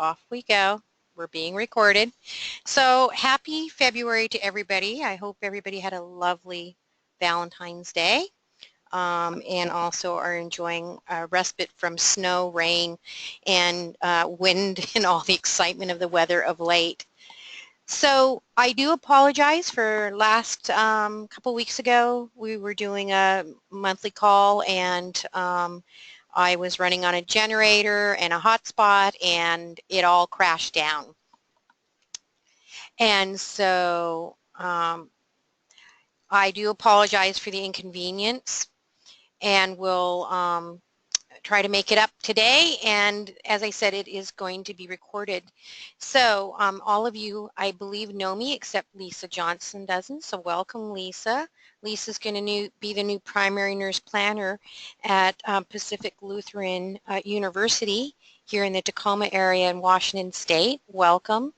off we go. We're being recorded. So happy February to everybody. I hope everybody had a lovely Valentine's Day and also are enjoying a respite from snow, rain, and wind and all the excitement of the weather of late. So I do apologize for last couple weeks ago. We were doing a monthly call and I was running on a generator and a hotspot and it all crashed down. And so I do apologize for the inconvenience and will try to make it up today, and as I said, it is going to be recorded. So all of you, I believe, know me except Lisa Johnson doesn't, so welcome, Lisa. Lisa's going to be the new primary nurse planner at Pacific Lutheran University here in the Tacoma area in Washington State. Welcome.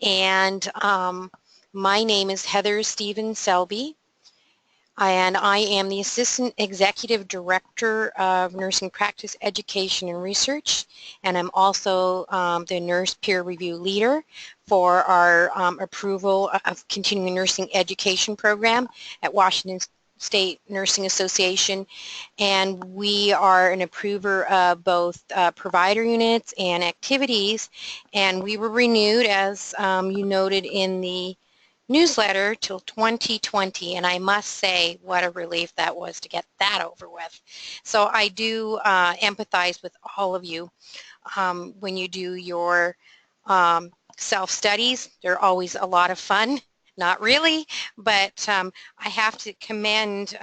And my name is Heather Stephen-Selby. And I am the Assistant Executive Director of Nursing Practice Education and Research, and I'm also the Nurse Peer Review Leader for our approval of Continuing Nursing Education Program at Washington State Nursing Association, and we are an approver of both provider units and activities, and we were renewed, as you noted in the newsletter, till 2020, and I must say what a relief that was to get that over with. So I do empathize with all of you when you do your self-studies. They're always a lot of fun. Not really, but I have to commend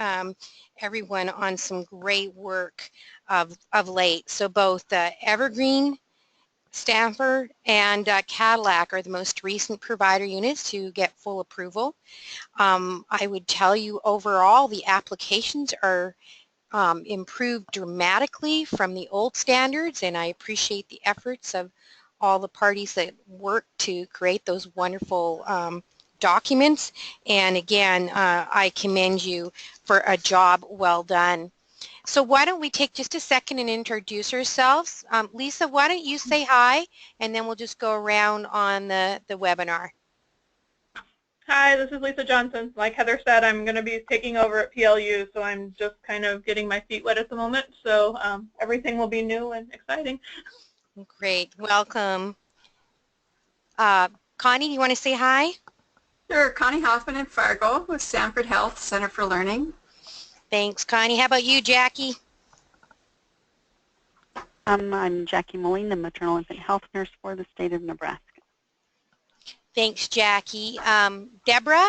everyone on some great work of late. So both Evergreen, Stanford, and Cadillac are the most recent provider units to get full approval. I would tell you overall the applications are improved dramatically from the old standards, and I appreciate the efforts of all the parties that worked to create those wonderful documents. And again, I commend you for a job well done. So why don't we take just a second and introduce ourselves. Lisa, why don't you say hi, and then we'll just go around on the webinar. Hi, this is Lisa Johnson. Like Heather said, I'm going to be taking over at PLU, so I'm just kind of getting my feet wet at the moment. So everything will be new and exciting. Great. Welcome. Connie, do you want to say hi? Sure. Connie Hoffman in Fargo with Stanford Health Center for Learning. Thanks, Connie. How about you, Jackie? I'm Jackie Moline, the maternal infant health nurse for the state of Nebraska. Thanks, Jackie. Deborah?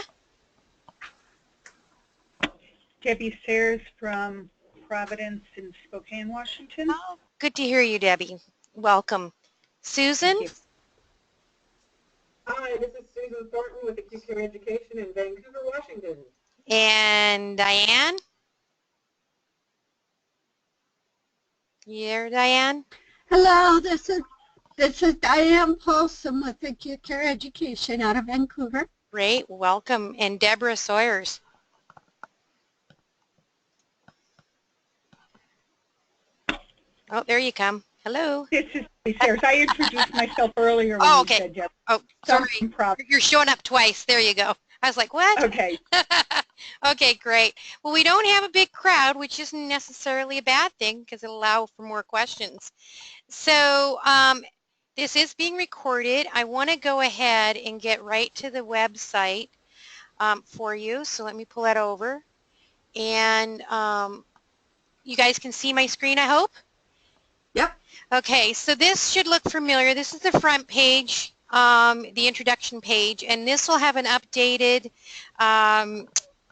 Debbie Sayers from Providence in Spokane, Washington. Oh, good to hear you, Debbie. Welcome. Susan? Hi, this is Susan Thornton with Acute Care Education in Vancouver, Washington. And Diane? You there, Diane? Hello, this is Diane Paulson with Acute Care Education out of Vancouver. Great, welcome. And Deborah Sawyers. Oh, there you come. Hello. This is Debbie Sayers. I introduced myself earlier when okay. you said Deborah. Oh, sorry. You're showing up twice. There you go. I was like, what? Okay. Okay, great. Well, we don't have a big crowd, which isn't necessarily a bad thing because it'll allow for more questions. So this is being recorded. I want to go ahead and get right to the website for you. So let me pull that over. And you guys can see my screen, I hope? Yep. Okay, so this should look familiar. This is the front page, the introduction page, and this will have an updated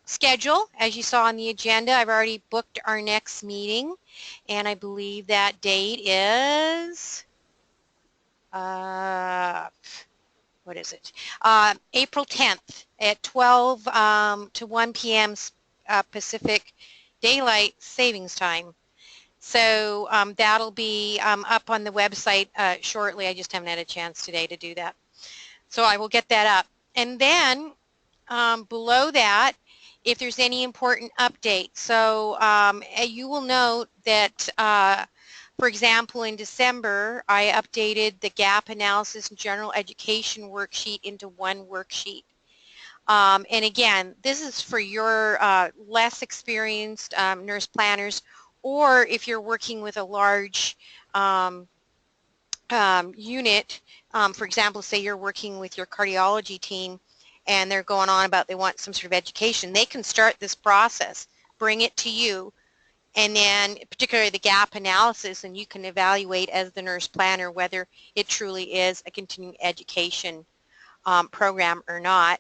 schedule, as you saw on the agenda. I've already booked our next meeting, and I believe that date is, what is it? April 10th at 12 to 1 p.m. Pacific Daylight Savings Time. So that'll be up on the website shortly. I just haven't had a chance today to do that. So I will get that up. And then below that, if there's any important updates. So you will note that For example, in December, I updated the gap analysis and general education worksheet into one worksheet. And again, this is for your less experienced nurse planners, or if you're working with a large unit, for example, say you're working with your cardiology team and they're going on about they want some sort of education, they can start this process, bring it to you, and then particularly the gap analysis, and you can evaluate as the nurse planner whether it truly is a continuing education program or not.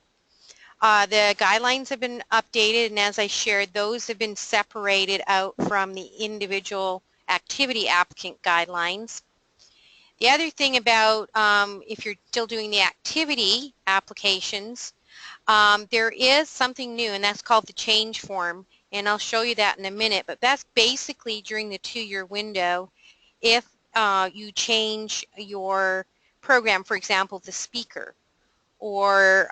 The guidelines have been updated, and as I shared, those have been separated out from the individual activity applicant guidelines. The other thing about if you're still doing the activity applications, there is something new, and that's called the change form, and I'll show you that in a minute, but that's basically during the 2-year window. If you change your program, for example, the speaker, or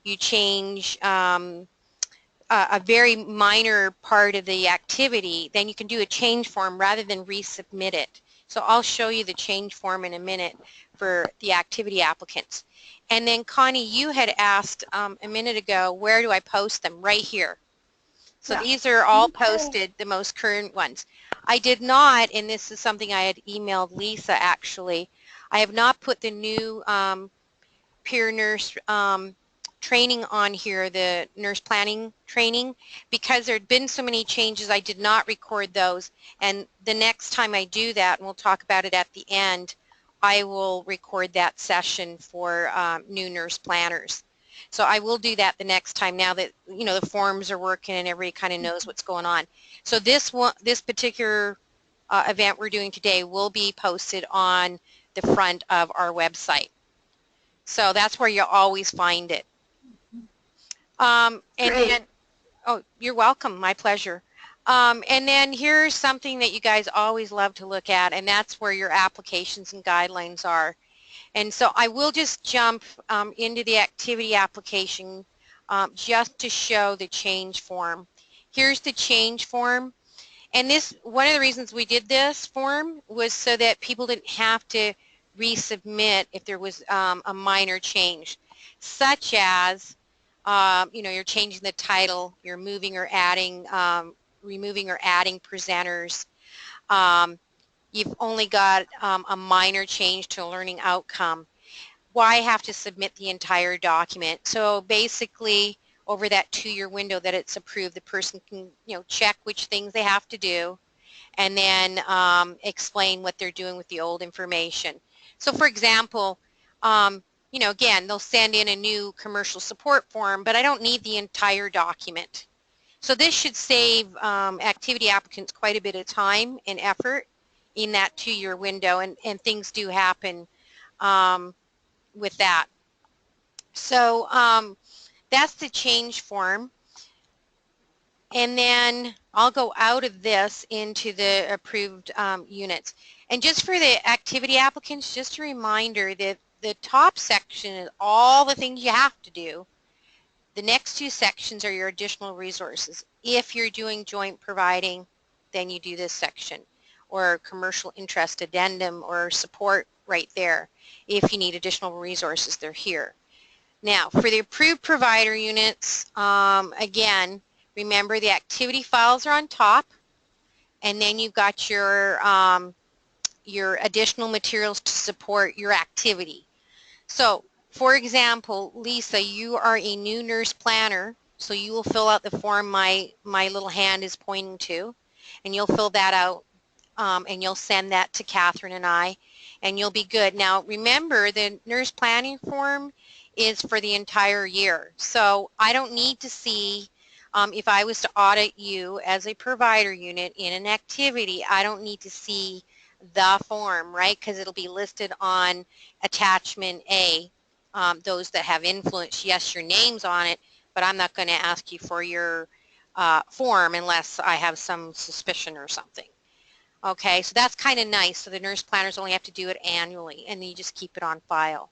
you change a very minor part of the activity, then you can do a change form rather than resubmit it. So I'll show you the change form in a minute for the activity applicants. And then Connie, you had asked a minute ago, where do I post them? Right here. So Yeah. these are all posted, the most current ones. I did not, and this is something I had emailed Lisa actually, I have not put the new peer nurse training on here, the nurse planning training, because there had been so many changes. I did not record those, and the next time I do that, and we'll talk about it at the end, I will record that session for new nurse planners. So I will do that the next time, now that you know the forms are working and everybody kind of knows what's going on. So this particular event we're doing today will be posted on the front of our website. So that's where you'll always find it. And Great. then, oh, you're welcome. My pleasure. And then here's something that you guys always love to look at, and that's where your applications and guidelines are. And so I will just jump into the activity application just to show the change form. Here's the change form. And this, one of the reasons we did this form was so that people didn't have to resubmit if there was a minor change, such as, you know, you're changing the title, you're moving or adding, removing or adding presenters. You've only got a minor change to a learning outcome. Why have to submit the entire document? So basically, over that 2-year window that it's approved, the person can, you know, check which things they have to do, and then explain what they're doing with the old information. So for example, you know, again, they'll send in a new commercial support form, but I don't need the entire document. So this should save activity applicants quite a bit of time and effort in that 2-year window, and things do happen with that. So that's the change form. And then I'll go out of this into the approved units. And just for the activity applicants, just a reminder that the top section is all the things you have to do. The next 2 sections are your additional resources. If you're doing joint providing, then you do this section, or commercial interest addendum or support right there. If you need additional resources, they're here. Now, for the approved provider units, again, remember the activity files are on top, and then you've got your additional materials to support your activity. So, for example, Lisa, you are a new nurse planner, so you will fill out the form my little hand is pointing to, and you'll fill that out, and you'll send that to Catherine and I, and you'll be good. Now, remember, the nurse planning form is for the entire year, so I don't need to see, if I was to audit you as a provider unit in an activity, I don't need to see the form, right, because it'll be listed on attachment A, those that have influence. Yes, your name's on it, but I'm not going to ask you for your form unless I have some suspicion or something. Okay, so that's kind of nice. So the nurse planners only have to do it annually, and then you just keep it on file.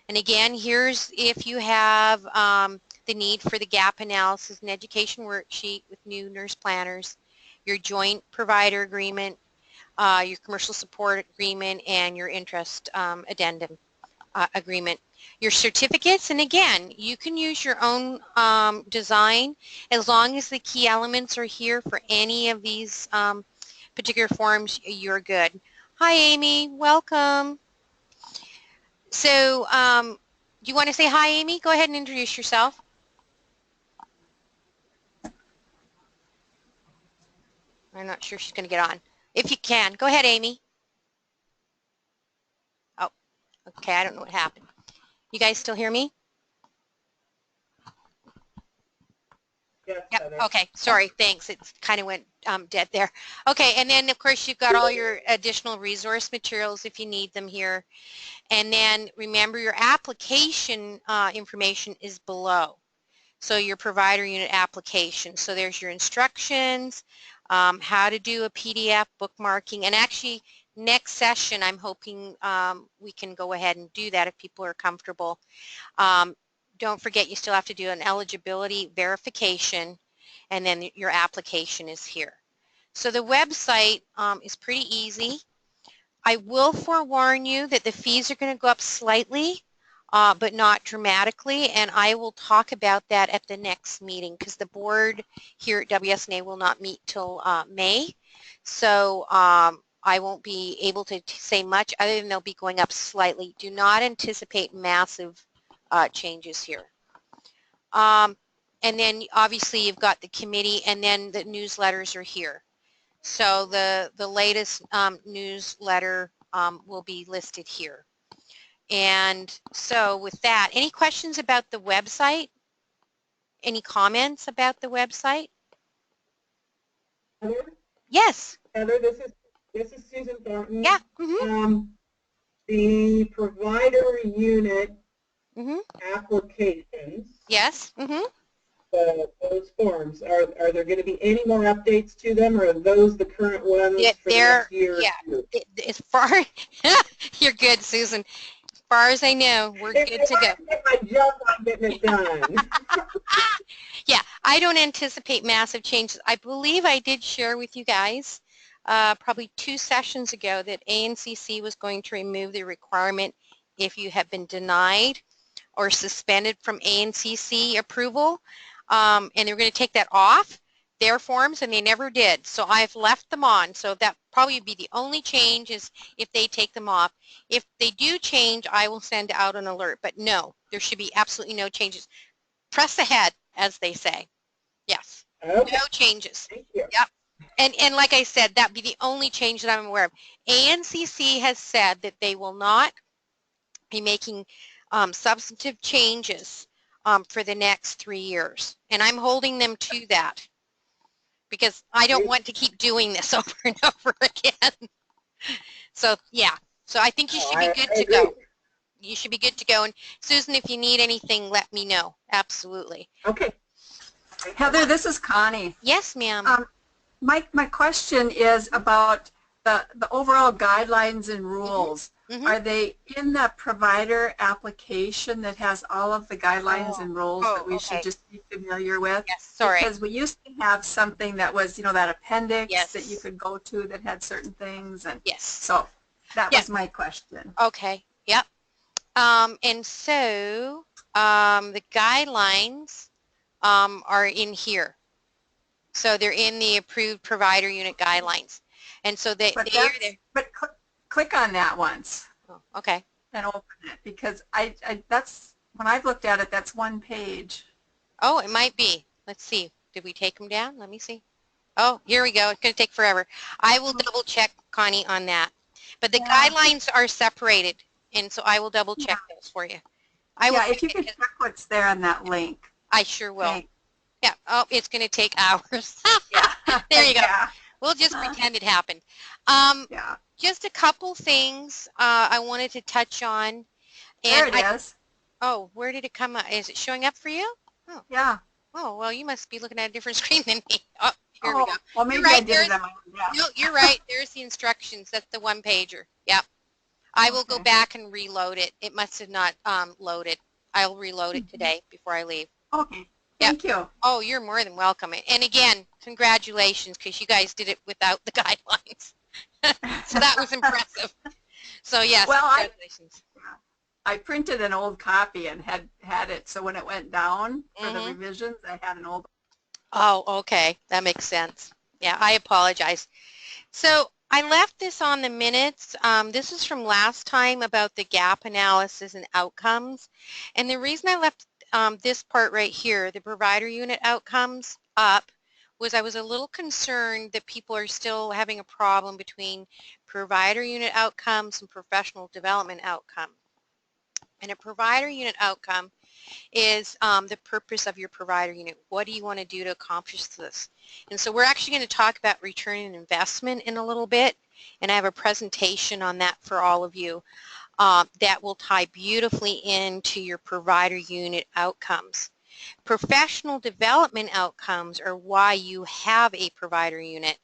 And again, here's if you have the need for the gap analysis and education worksheet with new nurse planners, your joint provider agreement, your commercial support agreement, and your interest addendum agreement. Your certificates, and again, you can use your own design as long as the key elements are here for any of these particular forms, you're good. Hi, Amy. Welcome. So do you want to say hi, Amy? Go ahead and introduce yourself. I'm not sure she's going to get on. If you can, go ahead, Amy. Oh, okay. I don't know what happened. You guys still hear me? Yes, Yep. Heather. Okay. Sorry. Thanks. It kind of went dead there. Okay. And then, of course, you've got all your additional resource materials if you need them here. And then remember, your application information is below. So your provider unit application. So there's your instructions, how to do a PDF bookmarking. And actually, next session, I'm hoping we can go ahead and do that if people are comfortable. Don't forget, you still have to do an eligibility verification, and then your application is here. So the website is pretty easy. I will forewarn you that the fees are going to go up slightly, but not dramatically, and I will talk about that at the next meeting because the board here at WSNA will not meet till May. So I won't be able to say much other than they'll be going up slightly. Do not anticipate massive changes here. And then obviously you've got the committee, and then the newsletters are here. So the latest newsletter will be listed here. And so with that, any questions about the website? Any comments about the website? Heather, Yes. Heather, this is Susan Thornton. Yeah. Mm-hmm. The provider unit Mm-hmm. applications. Yes. Mm-hmm. Those forms, are there going to be any more updates to them, or are those the current ones for the next year? Yeah. As far you're good, Susan. As far as I know, we're good to go. If I jump on getting it done. Yeah, I don't anticipate massive changes. I believe I did share with you guys probably 2 sessions ago that ANCC was going to remove the requirement if you have been denied or suspended from ANCC approval, and they were going to take that off their forms, and they never did. So I've left them on. So that probably be the only change is if they take them off. If they do change, I will send out an alert. But no, there should be absolutely no changes. Press ahead, as they say. Yes. Okay. No changes. Thank you. Yep. And like I said, that would be the only change that I'm aware of. ANCC has said that they will not be making substantive changes for the next 3 years. And I'm holding them to that because I don't want to keep doing this over and over again. So, yeah. So I think you should be good to go. You should be good to go. And Susan, if you need anything, let me know. Absolutely. Okay. Heather, this is Connie. Yes, ma'am. My question is about the overall guidelines and rules. Mm-hmm. Are they in the provider application that has all of the guidelines and rules that we should just be familiar with? Yes, sorry. Because we used to have something that was, that appendix Yes. that you could go to that had certain things. And Yes. so that was my question. Okay. Yep. And so the guidelines are in here. So they're in the approved provider unit guidelines. And so they're there. But click on that once. Oh, okay. And open it, because that's, when I've looked at it, that's one page. Oh, it might be. Let's see. Did we take them down? Let me see. Oh, here we go. It's going to take forever. I will double check, Connie, on that. But the guidelines are separated, and so I will double check those for you. If you could check what's there on that link. I sure will. Thanks. Yeah. Oh, it's going to take hours. Yeah. There you go. Yeah. We'll just pretend it happened. Yeah. Just a couple things I wanted to touch on. There it is. Oh, where did it come up? Is it showing up for you? Oh. Yeah. Oh, well, you must be looking at a different screen than me. Oh, here we go. Well, maybe right, I did it on my own. Yeah. No, you're right. There's the instructions. That's the one pager. Yep. I will go back and reload it. It must have not loaded. I'll reload it today before I leave. Okay. Thank you. Oh, you're more than welcome. And again, congratulations, because you guys did it without the guidelines. So that was impressive. So yes, Well, congratulations. I printed an old copy and had it, so when it went down for the Mhm. revisions, I had an old. Oh, okay. That makes sense. Yeah, I apologize. So I left this on the minutes. This is from last time about the gap analysis and outcomes. And the reason I left this part right here, the provider unit outcomes, up, was I was a little concerned that people are still having a problem between provider unit outcomes and professional development outcome. And a provider unit outcome is the purpose of your provider unit. What do you want to do to accomplish this? And so we're actually going to talk about return on investment in a little bit, and I have a presentation on that for all of you that will tie beautifully into your provider unit outcomes. Professional development outcomes are why you have a provider unit.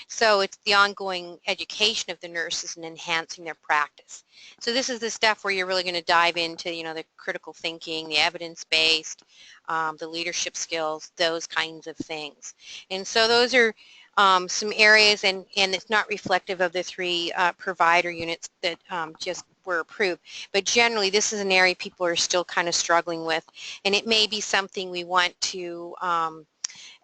So it's the ongoing education of the nurses and enhancing their practice. So this is the stuff where you're really going to dive into, you know, the critical thinking, the evidence-based, the leadership skills, those kinds of things. And so those are some areas, and it's not reflective of the three provider units that just were approved. But generally, this is an area people are still kind of struggling with, and it may be something we want to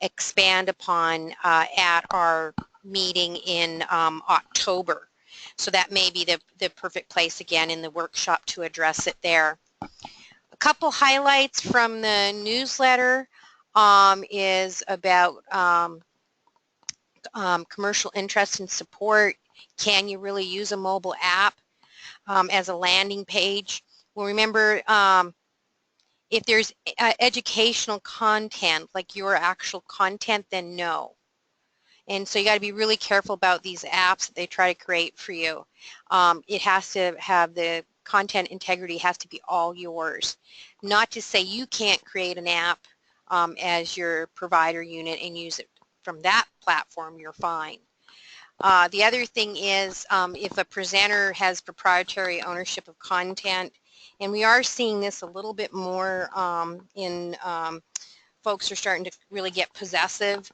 expand upon at our meeting in October. So that may be the perfect place again in the workshop to address it there. A couple highlights from the newsletter is about commercial interest and support. Can you really use a mobile app as a landing page? Well, remember, if there's educational content, like your actual content, then no. And so you got to be really careful about these apps that they try to create for you. It has to have the content integrity has to be all yours. Not to say you can't create an app as your provider unit and use it from that platform, you're fine. The other thing is if a presenter has proprietary ownership of content, and we are seeing this a little bit more in folks are starting to really get possessive,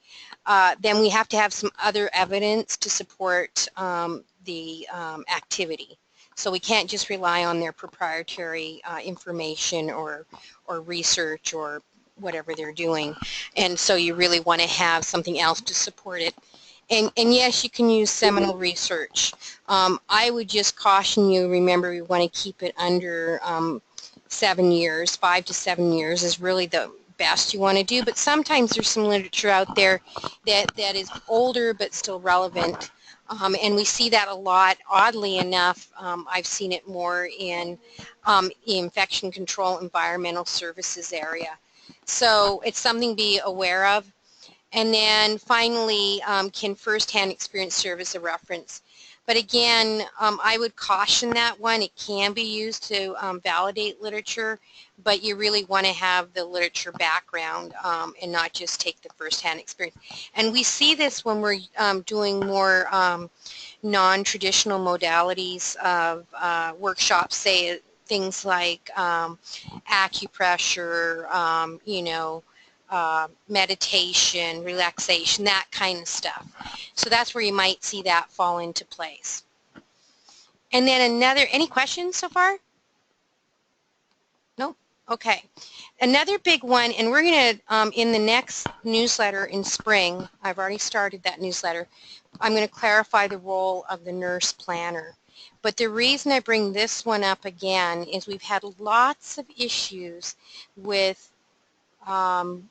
then we have to have some other evidence to support the activity. So we can't just rely on their proprietary information or research or whatever they're doing. And so you really want to have something else to support it. And yes, you can use seminal research. I would just caution you, remember, we want to keep it under 7 years. 5 to 7 years is really the best you want to do, but sometimes there's some literature out there that is older but still relevant, and we see that a lot. Oddly enough, I've seen it more in the infection control environmental services area. So it's something to be aware of. And then finally, can first-hand experience serve as a reference? But again, I would caution that one. It can be used to validate literature, but you really want to have the literature background and not just take the first-hand experience. And we see this when we're doing more non-traditional modalities of workshops, say things like acupressure, you know, meditation, relaxation, that kind of stuff. So that's where you might see that fall into place. And then another, any questions so far? No? Okay. Another big one, and we're going to, in the next newsletter in spring, I've already started that newsletter, I'm going to clarify the role of the nurse planner. But the reason I bring this one up again is we've had lots of issues with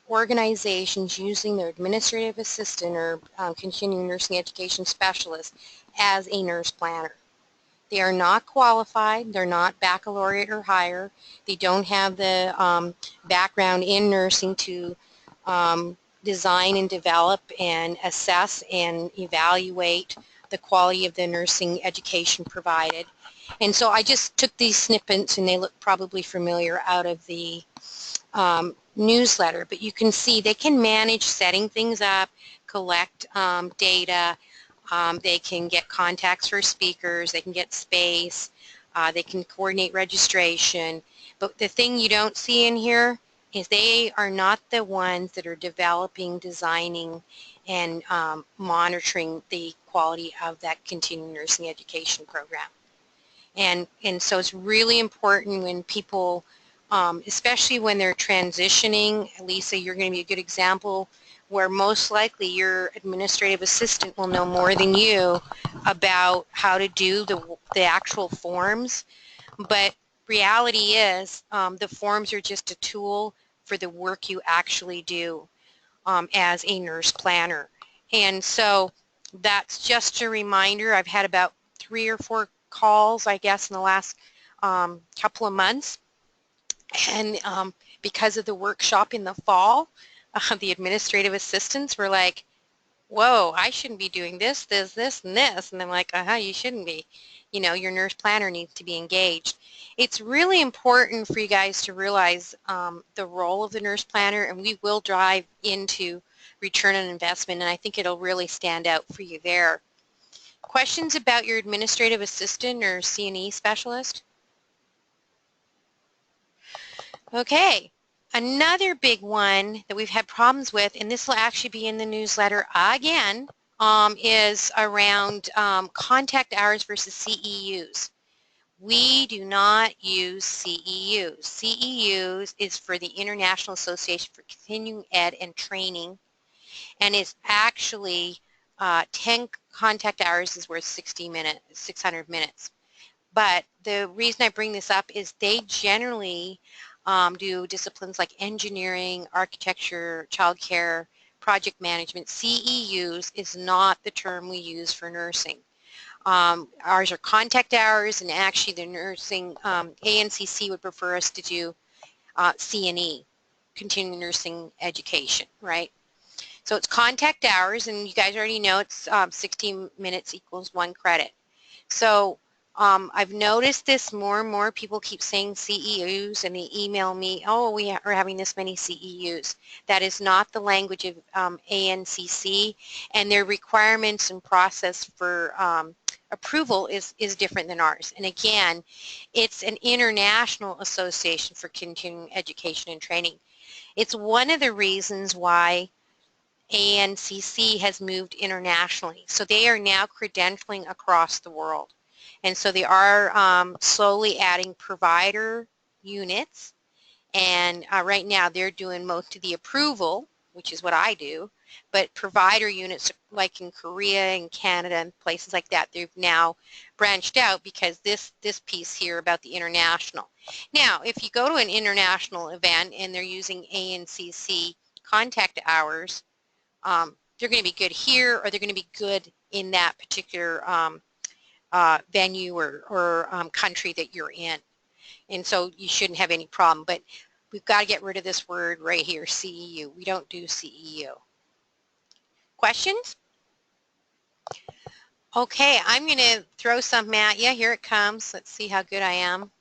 organizations using their administrative assistant or continuing nursing education specialist as a nurse planner. They are not qualified, they're not baccalaureate or higher, they don't have the background in nursing to design and develop and assess and evaluate the quality of the nursing education provided. And so I just took these snippets, and they look probably familiar, out of the newsletter, but you can see they can manage setting things up, collect data, they can get contacts for speakers, they can get space, they can coordinate registration. But the thing you don't see in here is they are not the ones that are developing, designing, and monitoring the quality of that continuing nursing education program. And so it's really important when people, especially when they're transitioning. Lisa, you're going to be a good example where most likely your administrative assistant will know more than you about how to do the actual forms. But reality is the forms are just a tool for the work you actually do as a nurse planner. And so that's just a reminder. I've had about 3 or 4 calls, I guess, in the last couple of months. And because of the workshop in the fall, the administrative assistants were like, whoa, I shouldn't be doing this, this, and this. And I'm like, you shouldn't be. You know, your nurse planner needs to be engaged. It's really important for you guys to realize the role of the nurse planner, and we will dive into return on investment, and I think it'll really stand out for you there. Questions about your administrative assistant or CNE specialist? Okay. Another big one that we've had problems with, and this will actually be in the newsletter again, is around contact hours versus CEUs. We do not use CEUs. CEUs is for the International Association for Continuing Ed and Training, and it's actually 10 contact hours is worth 600 minutes. But the reason I bring this up is they generally do disciplines like engineering, architecture, childcare, project management. CEUs is not the term we use for nursing. Ours are contact hours, and actually the nursing, ANCC would prefer us to do CNE, continuing nursing education, right? So it's contact hours, and you guys already know it's 16 minutes equals 1 credit. So I've noticed this more and more. People keep saying CEUs, and they email me, oh, we are having this many CEUs. That is not the language of ANCC, and their requirements and process for approval is different than ours. And again, it's an international association for continuing education and training. It's one of the reasons why ANCC has moved internationally. So they are now credentialing across the world. And so they are slowly adding provider units, and right now they're doing most of the approval, which is what I do, but provider units like in Korea and Canada and places like that, they've now branched out because this piece here about the international. Now, if you go to an international event and they're using ANCC contact hours, they're going to be good here, or they're going to be good in that particular venue or country that you're in. And so you shouldn't have any problem. But we've got to get rid of this word right here, CEU. We don't do CEU. Questions? Okay, I'm going to throw something at you. Here it comes. Let's see how good I am.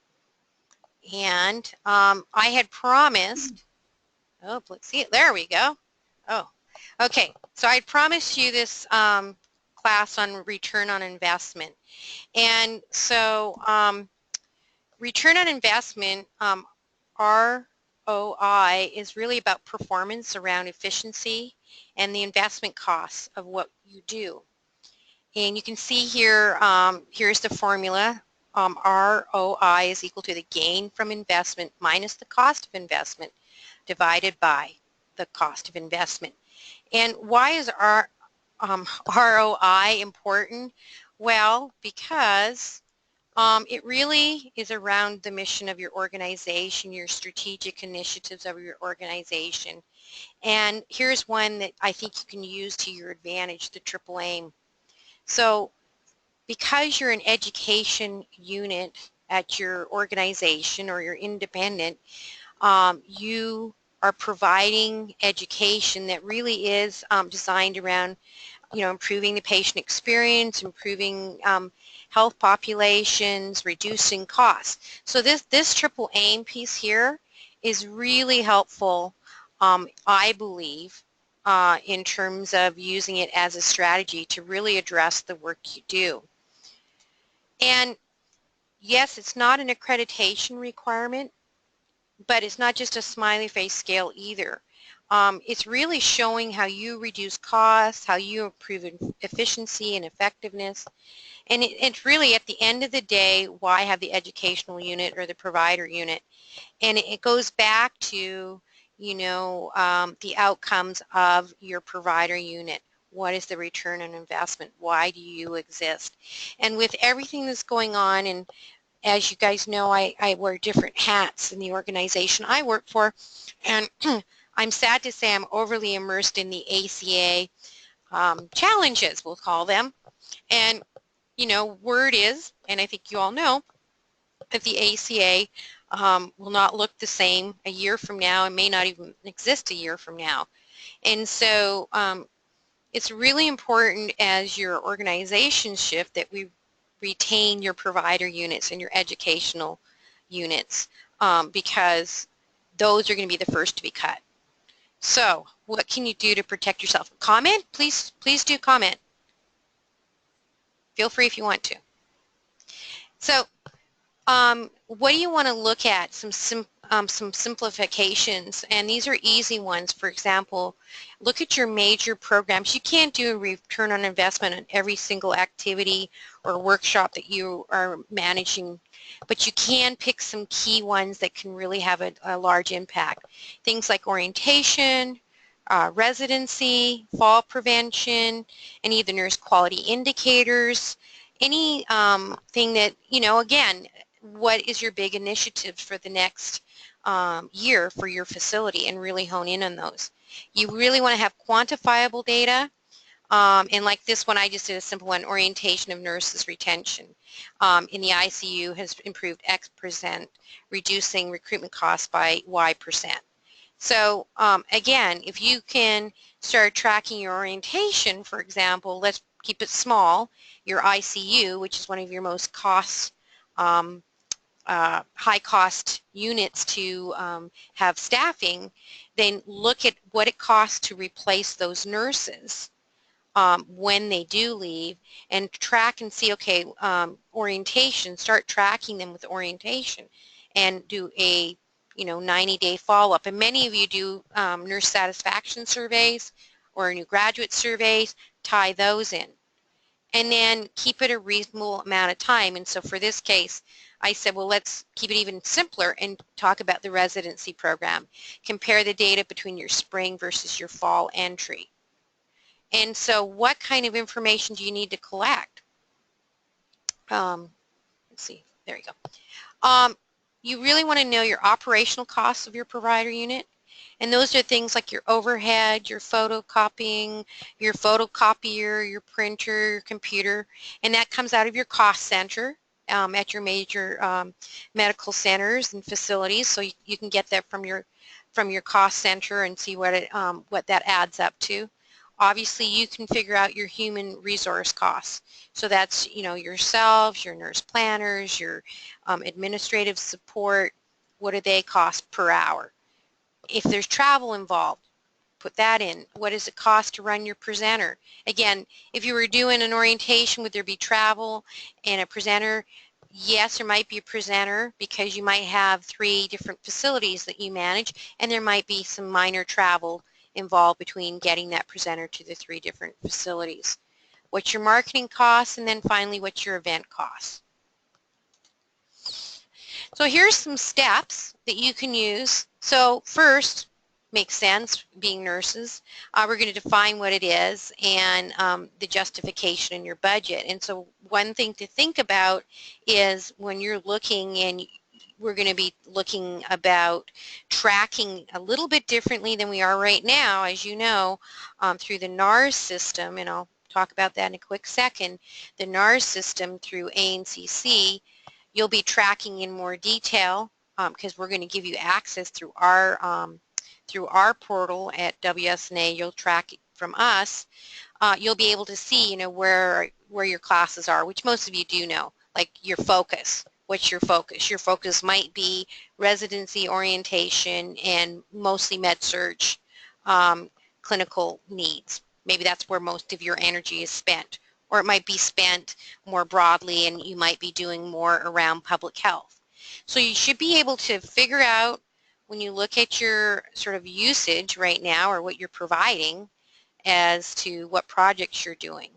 And I had promised, oh, let's see it. There we go. Oh, okay. So I had promised you this class on return on investment. And so return on investment, ROI, is really about performance around efficiency and the investment costs of what you do. And you can see here, here's the formula. ROI is equal to the gain from investment minus the cost of investment divided by the cost of investment. And why is ROI important? Well, because it really is around the mission of your organization, your strategic initiatives of your organization. And here's one that I think you can use to your advantage, the triple aim. So because you're an education unit at your organization or you're independent, you are providing education that really is designed around, improving the patient experience, improving health populations, reducing costs. So this triple aim piece here is really helpful, I believe, in terms of using it as a strategy to really address the work you do. And yes, it's not an accreditation requirement, but it's not just a smiley face scale either. It's really showing how you reduce costs, how you improve efficiency and effectiveness. And it's really, at the end of the day, why have the educational unit or the provider unit? And it goes back to, you know, the outcomes of your provider unit. What is the return on investment? Why do you exist? And with everything that's going on, and as you guys know, I wear different hats in the organization I work for, and I'm sad to say I'm overly immersed in the ACA challenges, we'll call them. And, you know, word is, and I think you all know, that the ACA will not look the same a year from now and may not even exist a year from now. And so it's really important as your organizations shift that we retain your provider units and your educational units because those are going to be the first to be cut. So what can you do to protect yourself? Comment, please do comment. Feel free if you want to. So what do you want to look at? Some simplifications, and these are easy ones. For example, look at your major programs. You can't do a return on investment on every single activity or workshop that you are managing, but you can pick some key ones that can really have a large impact. Things like orientation, residency, fall prevention, any of the nurse quality indicators, any thing that, you know, again, what is your big initiative for the next year for your facility, and really hone in on those. You really want to have quantifiable data, and like this one, I just did a simple one, orientation of nurses retention in the ICU has improved X%, reducing recruitment costs by Y%. So again, if you can start tracking your orientation, for example, let's keep it small, your ICU, which is one of your most high cost units to have staffing, then look at what it costs to replace those nurses when they do leave, and track and see, okay, orientation, start tracking them with orientation and do a 90-day follow-up. And many of you do nurse satisfaction surveys or new graduate surveys, tie those in. And then keep it a reasonable amount of time. And so for this case, I said, well, let's keep it even simpler and talk about the residency program. Compare the data between your spring versus your fall entry. And so what kind of information do you need to collect? Let's see, there you go. You really want to know your operational costs of your provider unit. And those are things like your overhead, your photocopying, your photocopier, your printer, your computer, and that comes out of your cost center at your major medical centers and facilities. So you can get that from your cost center and see what that adds up to. Obviously, you can figure out your human resource costs. So that's, yourselves, your nurse planners, your administrative support. What do they cost per hour? If there's travel involved, put that in. What does it cost to run your presenter? Again, if you were doing an orientation, would there be travel and a presenter? Yes, there might be a presenter because you might have 3 different facilities that you manage, and there might be some minor travel involved between getting that presenter to the 3 different facilities. What's your marketing costs, and then finally, what's your event costs? So here's some steps that you can use. So first, makes sense, being nurses, we're going to define what it is and the justification in your budget. And so one thing to think about is when you're looking, and we're going to be looking about tracking a little bit differently than we are right now, as you know, through the NARS system, and I'll talk about that in a quick second. The NARS system through ANCC, you'll be tracking in more detail because we're going to give you access through our portal at WSNA. You'll track it from us. You'll be able to see, where your classes are, which most of you do know, like your focus. What's your focus? Your focus might be residency, orientation, and mostly med-surg clinical needs. Maybe that's where most of your energy is spent. Or it might be spent more broadly, and you might be doing more around public health. So you should be able to figure out when you look at your sort of usage right now or what you're providing as to what projects you're doing.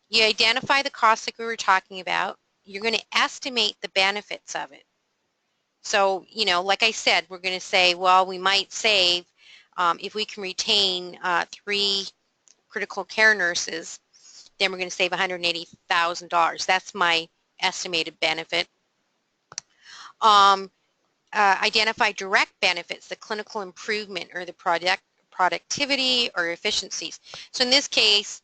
You identify the costs like we were talking about. You're going to estimate the benefits of it. So, you know, like I said, we're going to say, well, we might save, if we can retain 3 critical care nurses, then we're going to save $180,000. That's my estimated benefit. Identify direct benefits, the clinical improvement or the productivity or efficiencies. So in this case,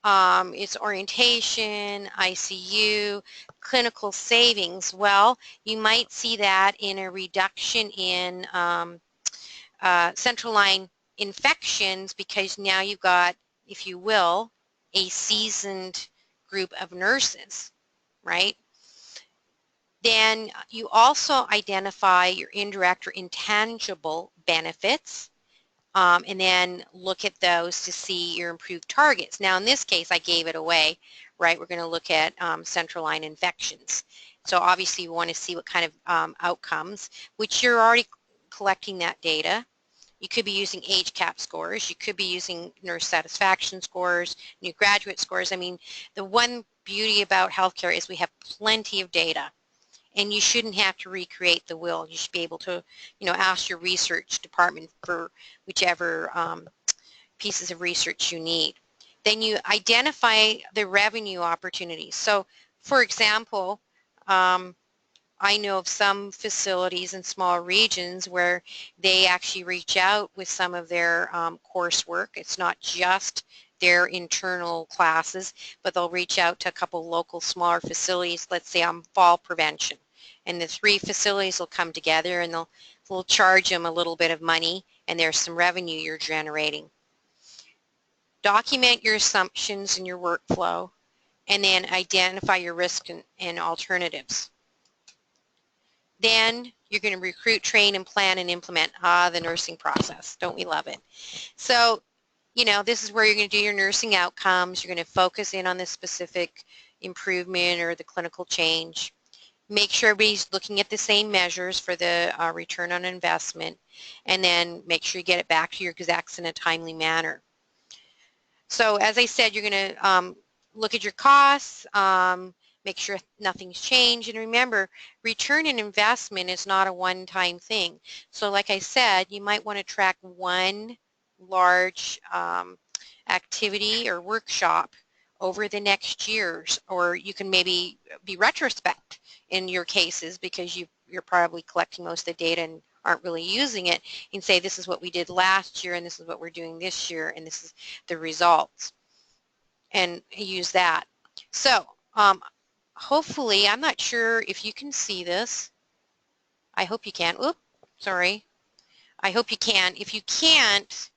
it's orientation, ICU, clinical savings. Well, you might see that in a reduction in central line infections because now you've got, if you will, a seasoned group of nurses, right? Then you also identify your indirect or intangible benefits, and then look at those to see your improved targets. Now in this case I gave it away, right? We're going to look at central line infections. So obviously you want to see what kind of outcomes, which you're already collecting that data. You could be using HCAHPS scores, you could be using nurse satisfaction scores, new graduate scores. I mean, the one beauty about healthcare is we have plenty of data. And you shouldn't have to recreate the wheel. You should be able to, you know, ask your research department for whichever pieces of research you need. Then you identify the revenue opportunities. So, for example, I know of some facilities in small regions where they actually reach out with some of their coursework. It's not just their internal classes, but they'll reach out to a couple local smaller facilities, let's say on fall prevention. And the 3 facilities will come together and they'll charge them a little bit of money, and there's some revenue you're generating. Document your assumptions in your workflow, and then identify your risk and alternatives. Then you're going to recruit, train, and plan and implement the nursing process. Don't we love it? So, you know, this is where you're going to do your nursing outcomes. You're going to focus in on the specific improvement or the clinical change. Make sure everybody's looking at the same measures for the return on investment, and then make sure you get it back to your execs in a timely manner. So as I said, you're going to look at your costs, make sure nothing's changed, and remember, return on investment is not a one-time thing. So like I said, you might want to track one large activity or workshop over the next years, or you can maybe be retrospect in your cases because you're probably collecting most of the data and aren't really using it, and say this is what we did last year and this is what we're doing this year and this is the results, and use that. So hopefully, I'm not sure if you can see this. I hope you can. Oops, sorry. I hope you can. If you can't,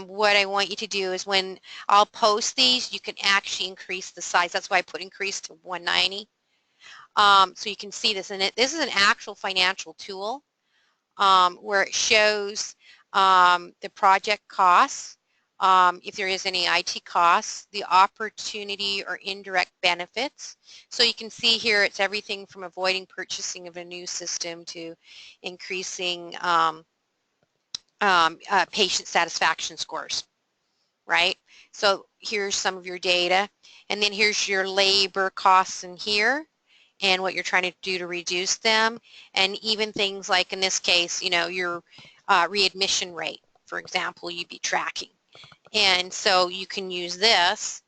what I want you to do is when I'll post these, you can actually increase the size. That's why I put increase to 190. So you can see this. And this is an actual financial tool where it shows the project costs, if there is any IT costs, the opportunity or indirect benefits. So you can see here it's everything from avoiding purchasing of a new system to increasing patient satisfaction scores, right? So here's some of your data, and then here's your labor costs in here and what you're trying to do to reduce them, and even things like in this case, you know, your readmission rate, for example, you'd be tracking. And so you can use this,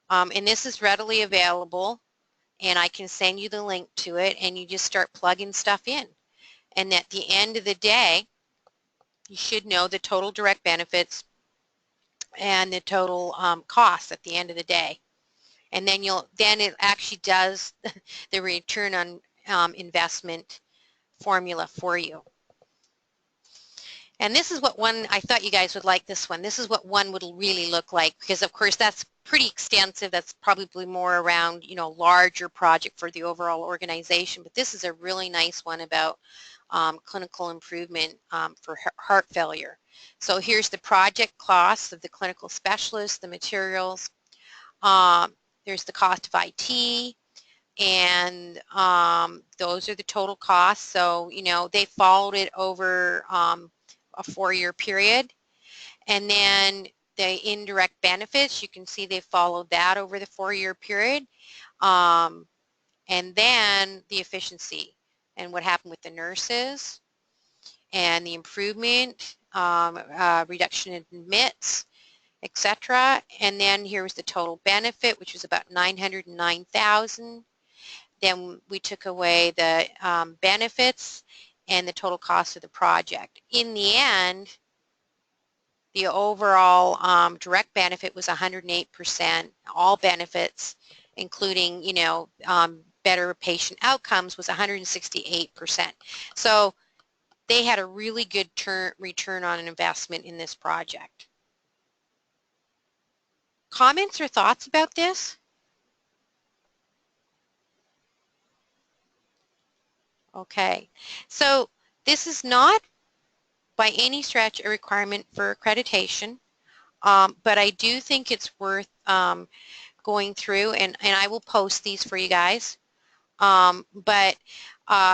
and this is readily available, and I can send you the link to it, and you just start plugging stuff in. And at the end of the day, you should know the total direct benefits and the total costs at the end of the day. And then it actually does the return on investment formula for you. And this is what one, I thought you guys would like this one. This is what one would really look like, because of course that's pretty extensive. That's probably more around, you know, larger project for the overall organization. But this is a really nice one about clinical improvement for heart failure. So here's the project costs of the clinical specialists, the materials. There's the cost of IT, and those are the total costs. So, you know, they followed it over a 4-year period. And then the indirect benefits, you can see they followed that over the 4-year period. And then the efficiency and what happened with the nurses and the improvement, reduction in admits, etc. And then here was the total benefit, which was about $909,000. Then we took away the benefits and the total cost of the project. In the end, the overall direct benefit was 108%. All benefits, including, you know, better patient outcomes, was 168%. So they had a really good return on an investment in this project. Comments or thoughts about this? Okay, so this is not by any stretch a requirement for accreditation, but I do think it's worth going through, and I will post these for you guys. But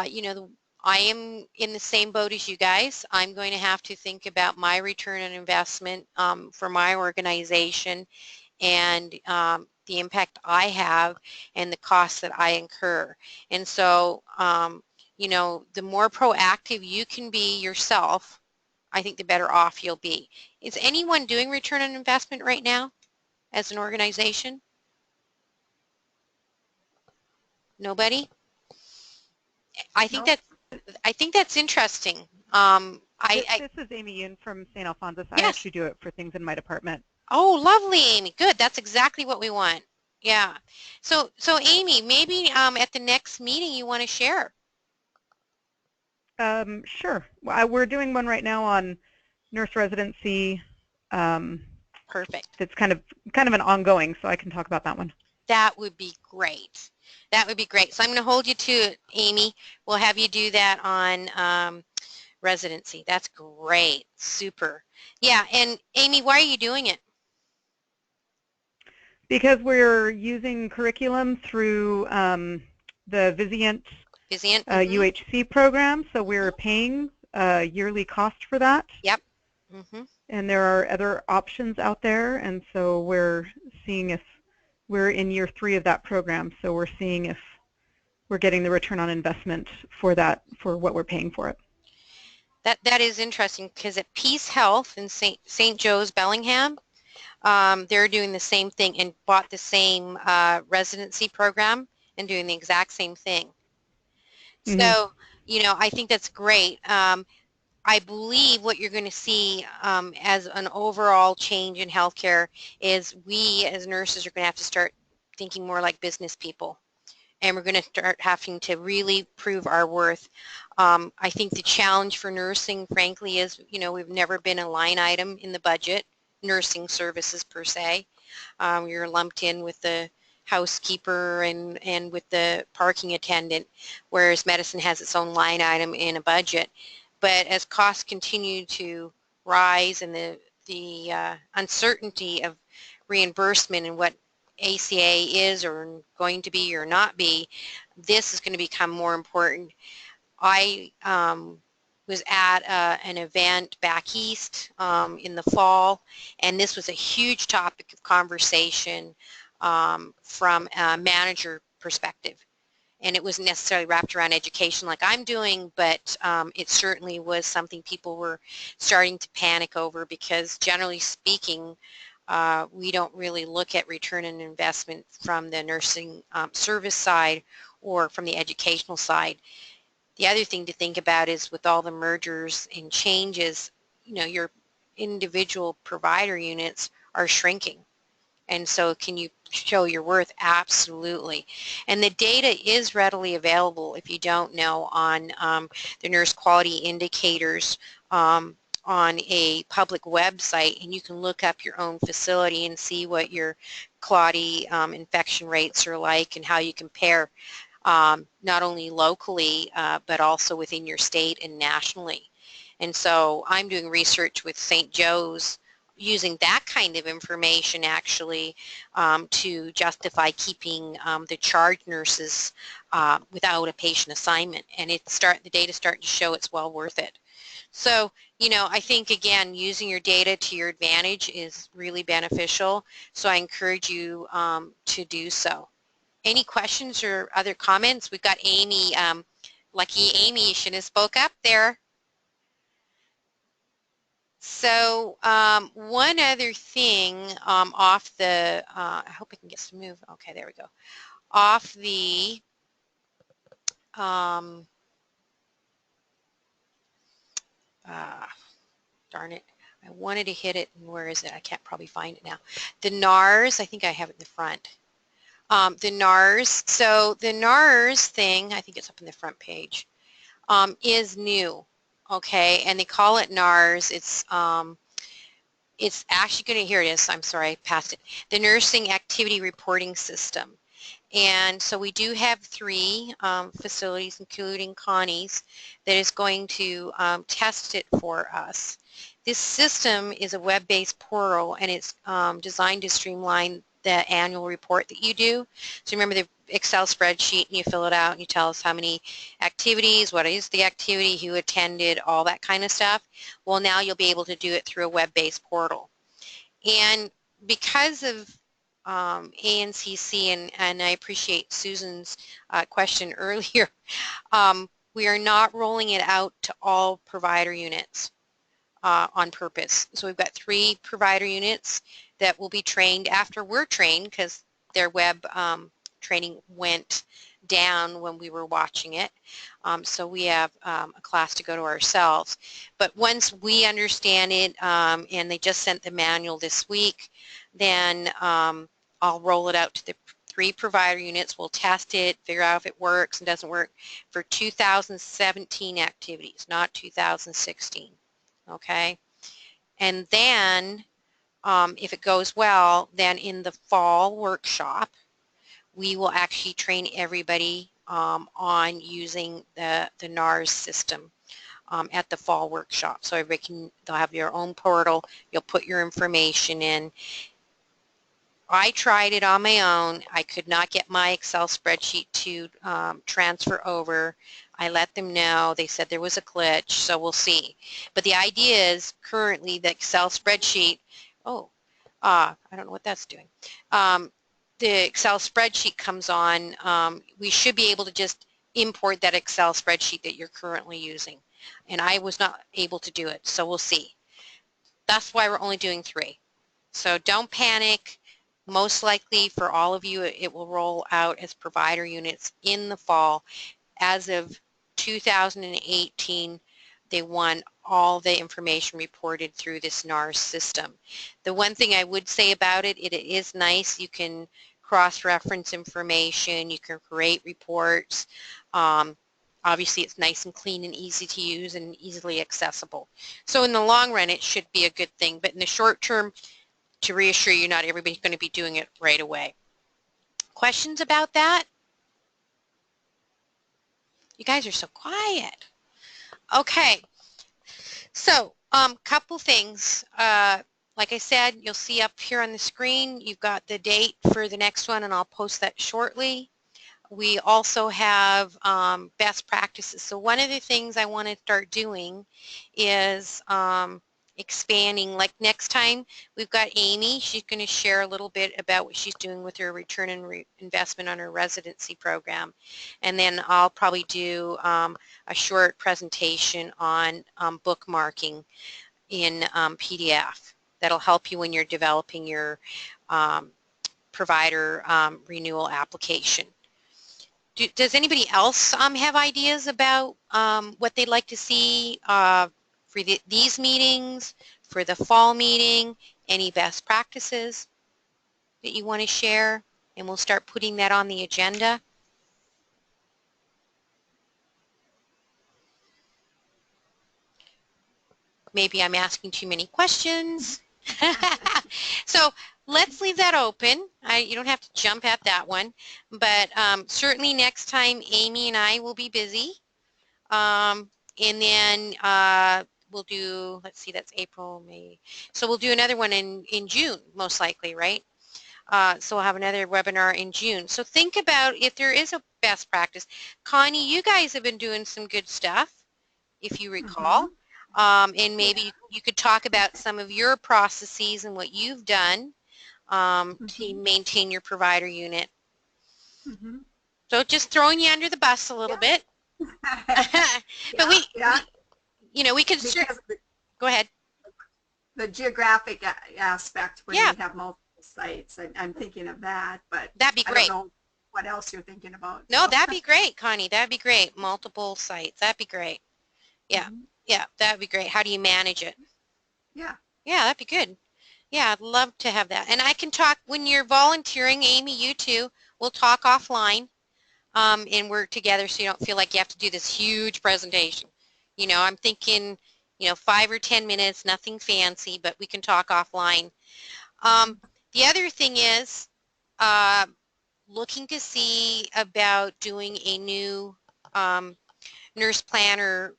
you know, I am in the same boat as you guys. I'm going to have to think about my return on investment for my organization, and the impact I have and the costs that I incur. And so, you know, the more proactive you can be yourself, I think the better off you'll be. Is anyone doing return on investment right now as an organization? Nobody? I think that's interesting. This is Amy Yoon from St. Alphonsus. Yes. I actually do it for things in my department. Oh, lovely, Amy. Good. That's exactly what we want. Yeah. So Amy, maybe at the next meeting you want to share. Sure. Well, we're doing one right now on nurse residency. Perfect. It's kind of an ongoing, so I can talk about that one. That would be great. That would be great. So I'm going to hold you to it, Amy. We'll have you do that on residency. That's great. Super. Yeah. And Amy, why are you doing it? Because we're using curriculum through the Vizient UHC program, so we're paying a yearly cost for that. Yep. And there are other options out there, and so we're seeing if we're in year 3 of that program, so we're seeing if we're getting the return on investment for that, for what we're paying for it. That is interesting, because at Peace Health in St. Joe's, Bellingham, they're doing the same thing and bought the same residency program and doing the exact same thing. So, you know, I think that's great. I believe what you're going to see as an overall change in healthcare is we as nurses are going to have to start thinking more like business people, and we're going to start having to really prove our worth. I think the challenge for nursing, frankly, is, you know, we've never been a line item in the budget, nursing services per se. You're lumped in with the housekeeper and with the parking attendant, whereas medicine has its own line item in a budget. But as costs continue to rise and the uncertainty of reimbursement and what ACA is or going to be or not be, this is going to become more important. I was at an event back east in the fall, and this was a huge topic of conversation from a manager perspective. And it wasn't necessarily wrapped around education like I'm doing, but it certainly was something people were starting to panic over, because generally speaking, we don't really look at return on investment from the nursing service side or from the educational side. The other thing to think about is with all the mergers and changes, you know, your individual provider units are shrinking. And so can you show your worth? Absolutely. And the data is readily available, if you don't know, on the nurse quality indicators on a public website, and you can look up your own facility and see what your clotty infection rates are like and how you compare not only locally but also within your state and nationally. And so I'm doing research with St. Joe's using that kind of information actually to justify keeping the charge nurses without a patient assignment, and the data starting to show it's well worth it. So, you know, I think again using your data to your advantage is really beneficial, so I encourage you to do so. Any questions or other comments? We've got Amy. Lucky Amy, you should have spoke up there. So one other thing off the, I hope I can get some move. Okay, there we go. Off the, darn it, I wanted to hit it, and where is it? I can't probably find it now. The NARS, I think I have it in the front. The NARS, so the NARS thing, I think it's up in the front page, is new, okay, and they call it NARS. It's actually going to, here it is, I'm sorry, I passed it, the Nursing Activity Reporting System. And so we do have 3 facilities, including Connie's, that is going to test it for us. This system is a web-based portal, and it's designed to streamline the annual report that you do. So remember the Excel spreadsheet, and you fill it out and you tell us how many activities, what is the activity, who attended, all that kind of stuff. Well, now you'll be able to do it through a web-based portal. And because of ANCC, and I appreciate Susan's question earlier, we are not rolling it out to all provider units on purpose. So we've got 3 provider units that will be trained after we're trained, because their web training went down when we were watching it. So we have a class to go to ourselves. But once we understand it, and they just sent the manual this week, then I'll roll it out to the 3 provider units. We'll test it, figure out if it works and doesn't work for 2017 activities, not 2016. Okay? And then if it goes well, then in the fall workshop, we will actually train everybody on using the NARS system at the fall workshop. So everybody they'll have your own portal, you'll put your information in. I tried it on my own. I could not get my Excel spreadsheet to transfer over. I let them know. They said there was a glitch, so we'll see. But the idea is currently the Excel spreadsheet, I don't know what that's doing. The Excel spreadsheet comes on, we should be able to just import that Excel spreadsheet that you're currently using. And I was not able to do it, so we'll see. That's why we're only doing 3. So don't panic. Most likely for all of you, it will roll out as provider units in the fall. As of 2018, they want all the information reported through this NARS system. The one thing I would say about it, it is nice. You can cross-reference information. You can create reports. Obviously, it's nice and clean and easy to use and easily accessible. So in the long run, it should be a good thing. But in the short term, to reassure you, not everybody's going to be doing it right away. Questions about that? You guys are so quiet. Okay, so couple things. Like I said, you'll see up here on the screen, you've got the date for the next one, and I'll post that shortly. We also have best practices. So one of the things I want to start doing is expanding. Like next time, we've got Amy. She's going to share a little bit about what she's doing with her return on investment on her residency program. And then I'll probably do a short presentation on bookmarking in PDF. That'll help you when you're developing your provider renewal application. Does anybody else have ideas about what they'd like to see for these meetings, for the fall meeting, any best practices that you want to share? And we'll start putting that on the agenda. Maybe I'm asking too many questions. So let's leave that open. You don't have to jump at that one, but certainly next time Amy and I will be busy. And then we'll do, let's see, that's April, May. So we'll do another one in June, most likely, right? So we'll have another webinar in June. So think about if there is a best practice. Connie, you guys have been doing some good stuff, if you recall. And maybe you could talk about some of your processes and what you've done to maintain your provider unit. So just throwing you under the bus a little bit. But we could go ahead. The geographic aspect where you have multiple sites. I'm thinking of that, but that'd be great. I don't know what else you're thinking about. No, that'd be great, Connie. That'd be great. Multiple sites. That'd be great. Yeah. Yeah, that'd be great. How do you manage it? Yeah, that'd be good. Yeah, I'd love to have that. And I can talk when you're volunteering, Amy, you too. We'll talk offline and work together so you don't feel like you have to do this huge presentation. You know, I'm thinking, 5 or 10 minutes, nothing fancy, but we can talk offline. The other thing is looking to see about doing a new nurse planner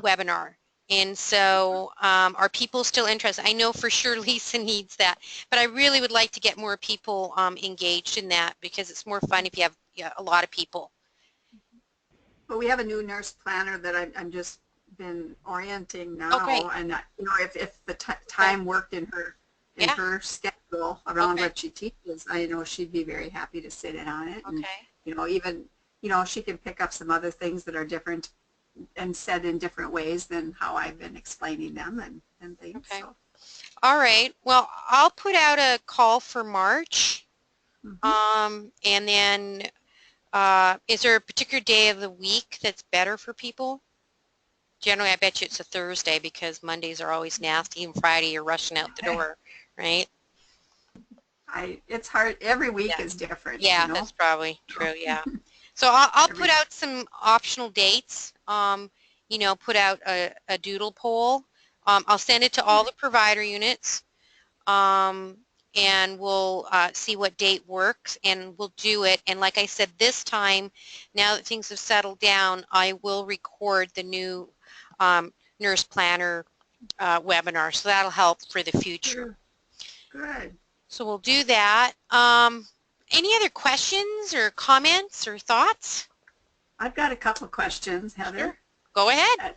webinar. And so are people still interested? I know for sure Lisa needs that, but I really would like to get more people engaged in that because it's more fun if you have a lot of people. But we have a new nurse planner that I'm just been orienting now, and if the time worked in her schedule around what she teaches, I know she'd be very happy to sit in on it. And, even she can pick up some other things that are different and said in different ways than how I've been explaining them and things. So. All right. Well, I'll put out a call for March, and then is there a particular day of the week that's better for people? Generally, I bet you it's a Thursday because Mondays are always nasty, and Friday you're rushing out the door, right? It's hard. Every week is different. Yeah, that's probably true. Yeah. So I'll put out some optional dates. Put out a doodle poll. I'll send it to all the provider units, and we'll see what date works, and we'll do it. And like I said, this time, now that things have settled down, I will record the new nurse planner webinar, so that'll help for the future. Good. So we'll do that. Any other questions or comments or thoughts? I've got a couple of questions, Heather. Sure. Go ahead.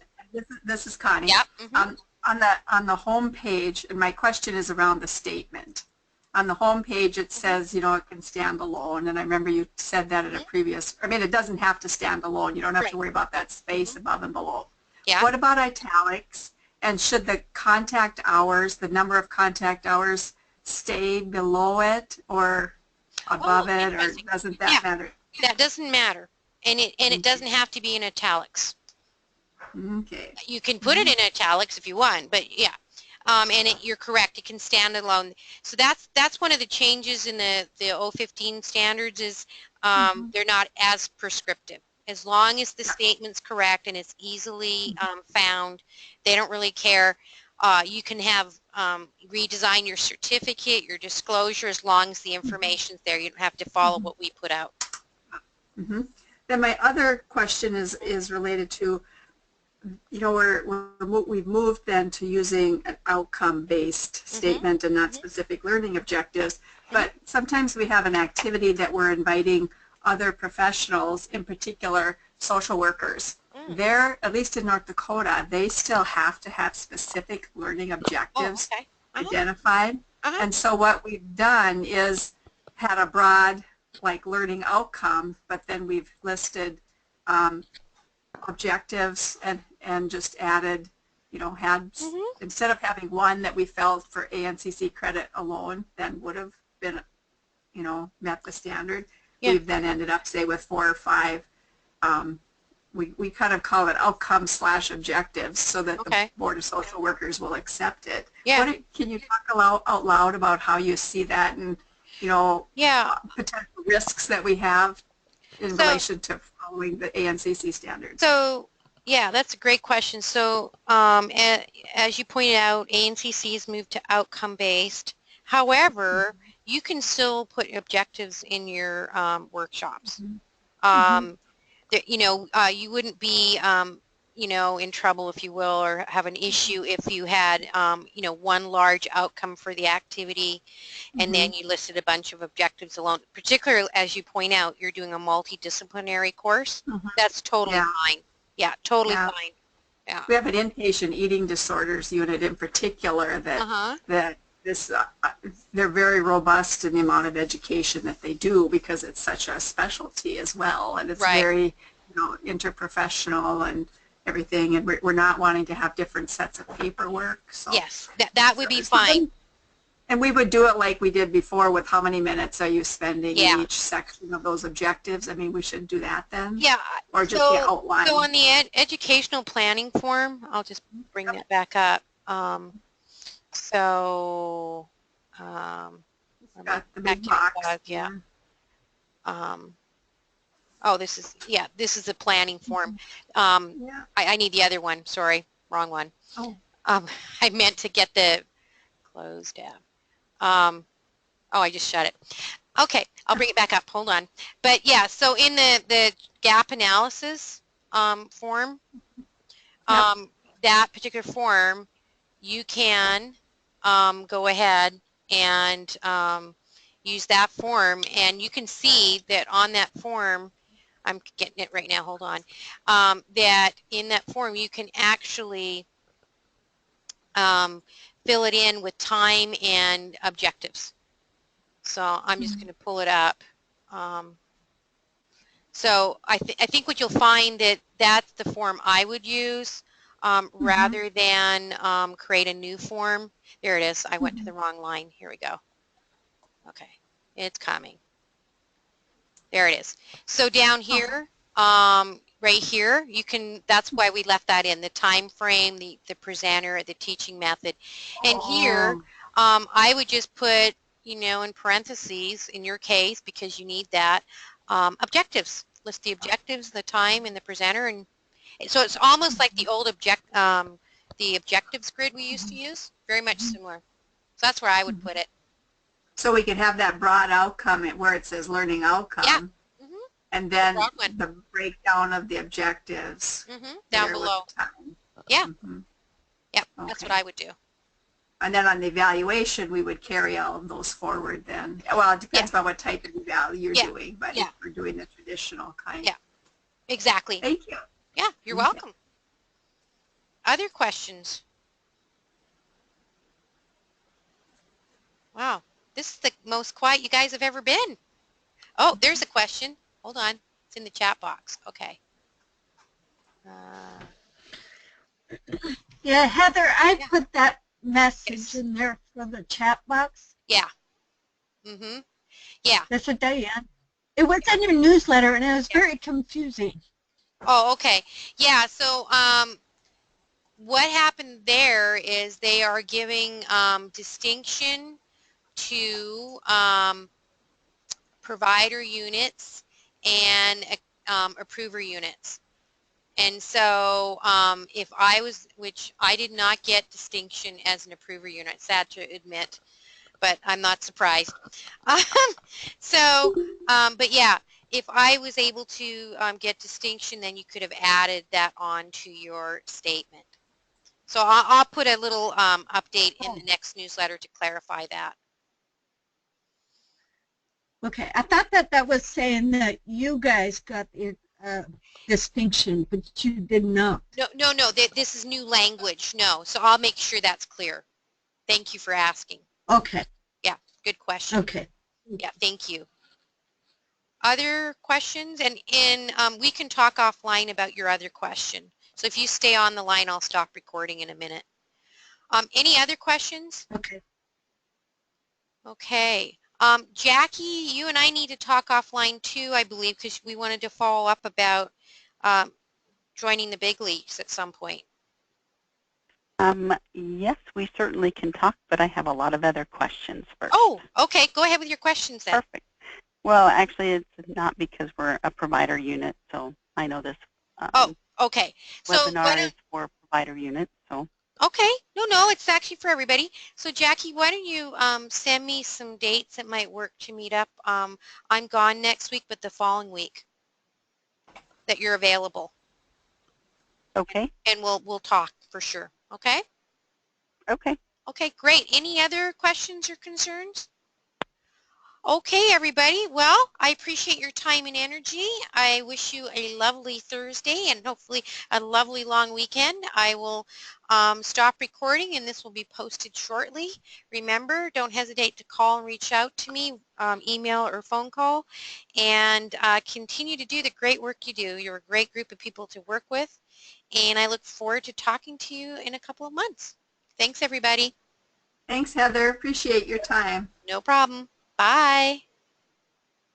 This is Connie. Yep. On the home page, and my question is around the statement. On the home page, it says, it can stand alone, and I remember you said that at a previous. I mean, it doesn't have to stand alone. You don't have to worry about that space above and below. Yeah. What about italics? And should the contact hours, the number of contact hours, stay below it or above it, or doesn't that matter? That doesn't matter, and it doesn't have to be in italics. Okay. You can put it in italics if you want, but yeah, and you're correct. It can stand alone. So that's one of the changes in the 015 standards is they're not as prescriptive. As long as the statement's correct and it's easily found, they don't really care. You can have redesign your certificate, your disclosure, as long as the information's there. You don't have to follow what we put out. Then my other question is related to, we've moved then to using an outcome-based statement and not specific learning objectives. But sometimes we have an activity that we're inviting other professionals, in particular social workers. They're, at least in North Dakota, they still have to have specific learning objectives identified. And so what we've done is had a broad, learning outcome, but then we've listed objectives and just added, instead of having one that we felt for ANCC credit alone, then would have been, met the standard. We've then ended up, say, with 4 or 5. We kind of call it outcome/objectives so that the Board of Social Workers will accept it. Can you talk out loud about how you see that and, potential risks that we have in relation to following the ANCC standards? So, yeah, that's a great question. So, as you pointed out, ANCC has moved to outcome-based. However, you can still put objectives in your workshops. You wouldn't be you know, in trouble, if you will, or have an issue if you had, you know, one large outcome for the activity, and then you listed a bunch of objectives alone. Particularly, as you point out, you're doing a multidisciplinary course. That's totally fine. Yeah, totally fine. Yeah. We have an inpatient eating disorders unit in particular that they're very robust in the amount of education that they do because it's such a specialty as well, and it's very, you know, interprofessional and everything, and we're not wanting to have different sets of paperwork. So yes, that would be fine. And we would do it like we did before with how many minutes are you spending in each section of those objectives. I mean, we should do that then. Yeah. Or just the outline. So on the educational planning form, I'll just bring that back up. Got the big box. Oh, this is a planning form. I need the other one. Sorry, wrong one. I meant to get the closed tab. I just shut it. Okay, I'll bring it back up. Hold on. But yeah, so in the gap analysis form, that particular form, you can go ahead and use that form, and you can see that on that form, I'm getting it right now, hold on, that in that form you can actually fill it in with time and objectives. So I'm just going to pull it up. So I think what you'll find that's the form I would use rather than create a new form. There it is. I went to the wrong line. Here we go. Okay, it's coming. There it is. So down here, right here, you can, that's why we left that in, the time frame, the presenter, the teaching method. And here, I would just put, you know, in parentheses, in your case, because you need that, objectives. List the objectives, the time, and the presenter. And so it's almost like the old the objectives grid we used to use, very much similar. So that's where I would put it. So we could have that broad outcome where it says learning outcome. And then the breakdown of the objectives down below. Yeah. Yep, that's what I would do. And then on the evaluation, we would carry all of those forward then. Well, it depends on what type of evaluation you're doing, but if we're doing the traditional kind. Yeah, exactly. Thank you. Yeah, you're welcome. Other questions? Wow, this is the most quiet you guys have ever been. Oh, there's a question. Hold on. It's in the chat box. Okay. Yeah, Heather, I put that message in there for the chat box. Yeah. Yeah. That's a Diane. It was in your newsletter, and it was very confusing. Oh, okay. Yeah, so what happened there is they are giving distinction to provider units and approver units. And so if I was, which I did not get distinction as an approver unit, sad to admit, but I'm not surprised. But yeah, if I was able to get distinction, then you could have added that on to your statement. So I'll put a little update in the next newsletter to clarify that. Okay, I thought that was saying that you guys got the distinction, but you did not. No, this is new language. No, so I'll make sure that's clear. Thank you for asking. Okay. Yeah, good question. Okay. Yeah, thank you. Other questions? And we can talk offline about your other question. So if you stay on the line, I'll stop recording in a minute. Any other questions? Okay. Okay. Jackie, you and I need to talk offline too, I believe, because we wanted to follow up about joining the big leagues at some point. Yes, we certainly can talk, but I have a lot of other questions first. Oh, okay. Go ahead with your questions then. Perfect. Well, actually, it's not because we're a provider unit, so I know this. Oh, okay. So webinar is for provider units, so. Okay. No, it's actually for everybody. So Jackie, why don't you send me some dates that might work to meet up. I'm gone next week, but the following week that you're available. Okay. And we'll talk for sure. Okay? Okay. Okay, great. Any other questions or concerns? Okay, everybody. Well, I appreciate your time and energy. I wish you a lovely Thursday and hopefully a lovely long weekend. I will stop recording and this will be posted shortly. Remember, don't hesitate to call and reach out to me, email or phone call, and continue to do the great work you do. You're a great group of people to work with, and I look forward to talking to you in a couple of months. Thanks, everybody. Thanks, Heather. Appreciate your time. No problem. Bye.